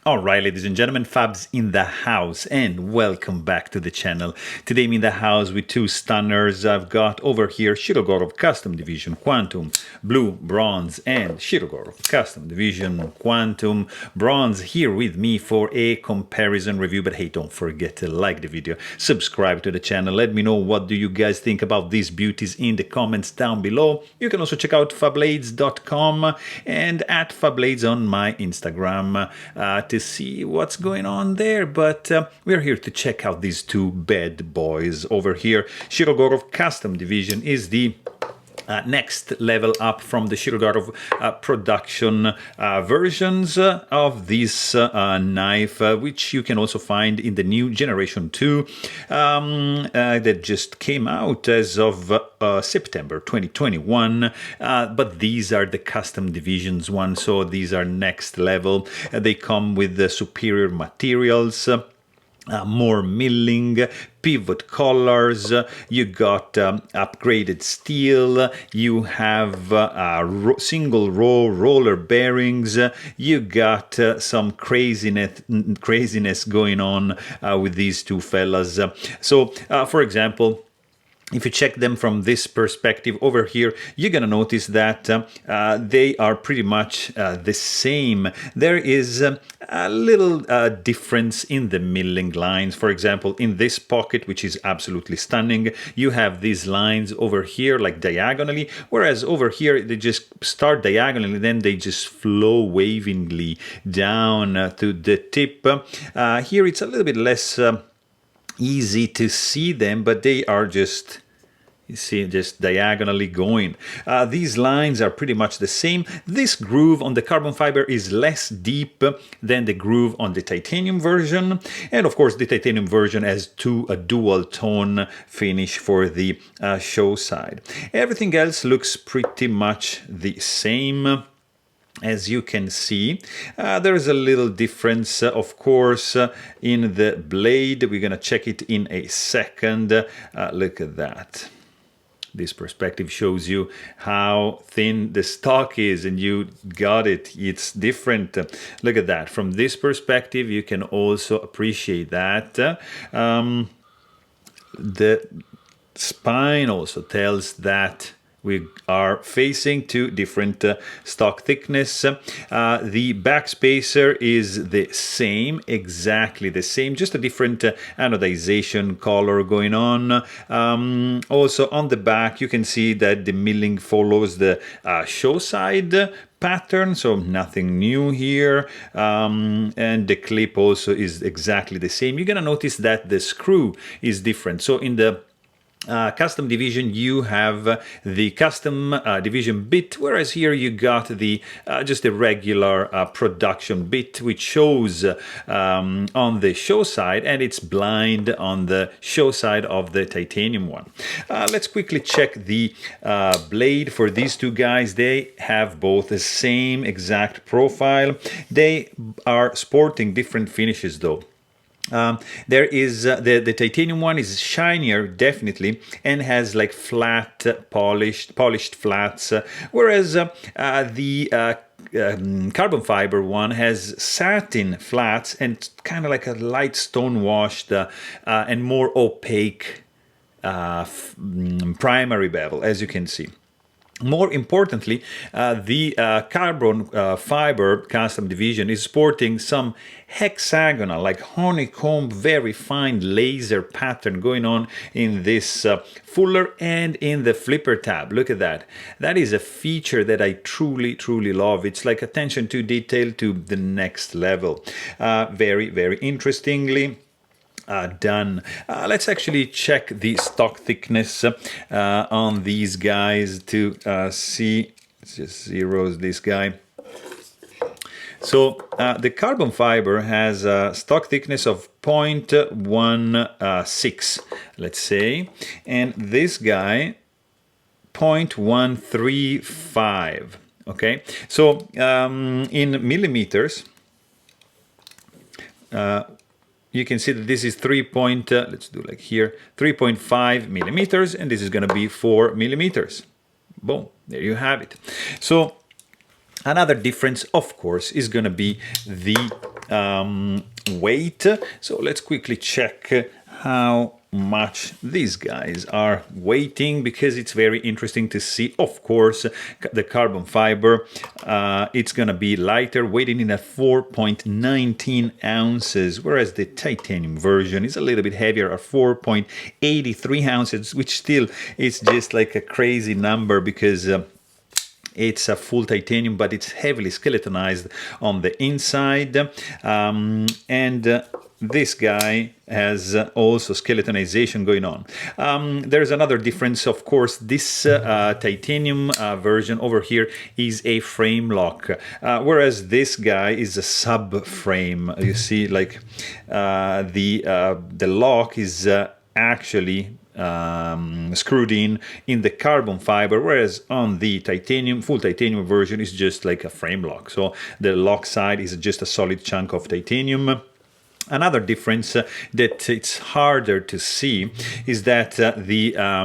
Alright, ladies and gentlemen, Fabs in the house, and welcome back to the channel. Today I'm in the house with two stunners. I've got over here Shirogorov Custom Division Quantum Blue Bronze and Shirogorov Custom Division Quantum Bronze here with me for a comparison review. But hey, don't forget to like the video, subscribe to the channel, let me know what do you guys think about these beauties in the comments down below. You can also check out Fablades.com and at Fablades on my Instagram to see what's going on there. But we're here to check out these two bad boys over here. Shirogorov Custom Division is the next level up from the Shirogorov production versions of this knife, which you can also find in the new Generation 2 that just came out as of September 2021. But these are the custom divisions one, so these are next level. They come with the superior materials. More milling, pivot collars, you got upgraded steel, you have single row roller bearings, you got some craziness going on with these two fellas. So, for example, if you check them from this perspective over here, you're going to notice that they are pretty much the same. There is a little difference in the milling lines. For example, in this pocket, which is absolutely stunning, you have these lines over here like diagonally, whereas over here they just start diagonally, then they just flow wavingly down to the tip. Here it's a little bit less easy to see them, but they are just, you see, just diagonally going. These lines are pretty much the same. This groove on the carbon fiber is less deep than the groove on the titanium version. And of course, the titanium version has a dual tone finish for the show side. Everything else looks pretty much the same. As you can see, there is a little difference, of course, in the blade. We're going to check it in a second. Look at that. This perspective shows you how thin the stock is, and you got it. It's different. Look at that. From this perspective, you can also appreciate that. The spine also tells that we are facing two different stock thickness. The back spacer is the same, exactly the same, just a different anodization color going on. Also on the back, you can see that the milling follows the show side pattern, so nothing new here. And the clip also is exactly the same. You're gonna notice that the screw is different. So in the custom division, you have the custom division bit, whereas here you got the just a regular production bit, which shows on the show side, and it's blind on the show side of the titanium one. Let's quickly check the blade for these two guys. They have both the same exact profile. They are sporting different finishes though. There is the titanium one is shinier, definitely, and has like flat polished flats, whereas the carbon fiber one has satin flats and kind of like a light stone washed and more opaque primary bevel, as you can see. More importantly, the carbon fiber custom division is sporting some hexagonal, like honeycomb, very fine laser pattern going on in this fuller and in the flipper tab. Look at that. That is a feature that I truly love. It's like attention to detail to the next level. Very interestingly done. Let's actually check the stock thickness on these guys to see. Let's just zeros this guy. So the carbon fiber has a stock thickness of 0.16, let's say, and this guy 0.135. Okay, so in millimeters, you can see that this is let's do like here, 3.5 millimeters, and this is going to be 4 millimeters. Boom, there you have it. So another difference, of course, is going to be the weight. So let's quickly check how much these guys are weighing, because it's very interesting to see. Of course, the carbon fiber, it's gonna be lighter, weighing in at 4.19 ounces, whereas the titanium version is a little bit heavier at 4.83 ounces, which still is just like a crazy number, because it's a full titanium, but it's heavily skeletonized on the inside. This guy has also skeletonization going on. There's another difference, of course. This titanium version over here is a frame lock, whereas this guy is a subframe. You see, like the lock is actually screwed in the carbon fiber, whereas on the titanium, full titanium version is just like a frame lock. So the lock side is just a solid chunk of titanium. Another difference that it's harder to see is that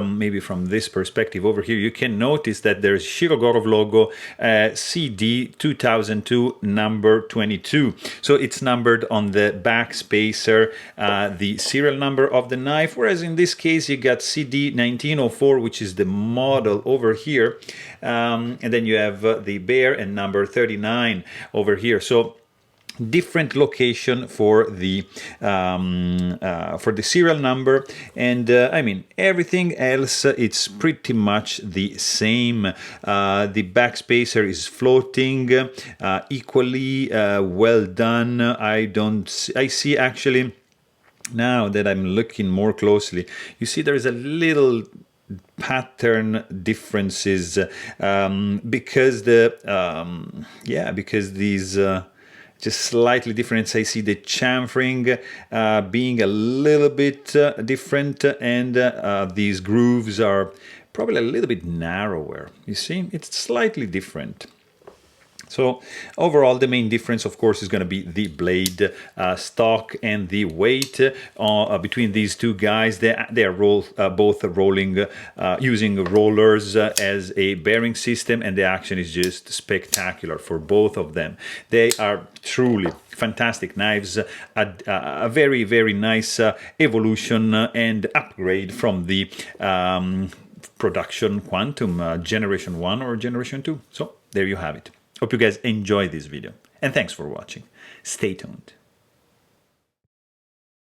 maybe from this perspective over here, you can notice that there's Shirogorov logo, CD 2002 number 22. So it's numbered on the back spacer, the serial number of the knife, whereas in this case you got CD 1904, which is the model over here, and then you have the bear and number 39 over here. So different location for the serial number, and I mean everything else it's pretty much the same. The backspacer is floating equally well done. I see actually, now that I'm looking more closely, you see there is a little pattern differences because these just slightly different. I see the chamfering being a little bit different, and these grooves are probably a little bit narrower. You see, it's slightly different. So overall, the main difference, of course, is going to be the blade stock and the weight between these two guys. They are both rolling using rollers as a bearing system, and the action is just spectacular for both of them. They are truly fantastic knives, a very, very nice evolution and upgrade from the production Quantum Generation 1 or Generation 2. So there you have it. Hope you guys enjoyed this video, and thanks for watching. Stay tuned.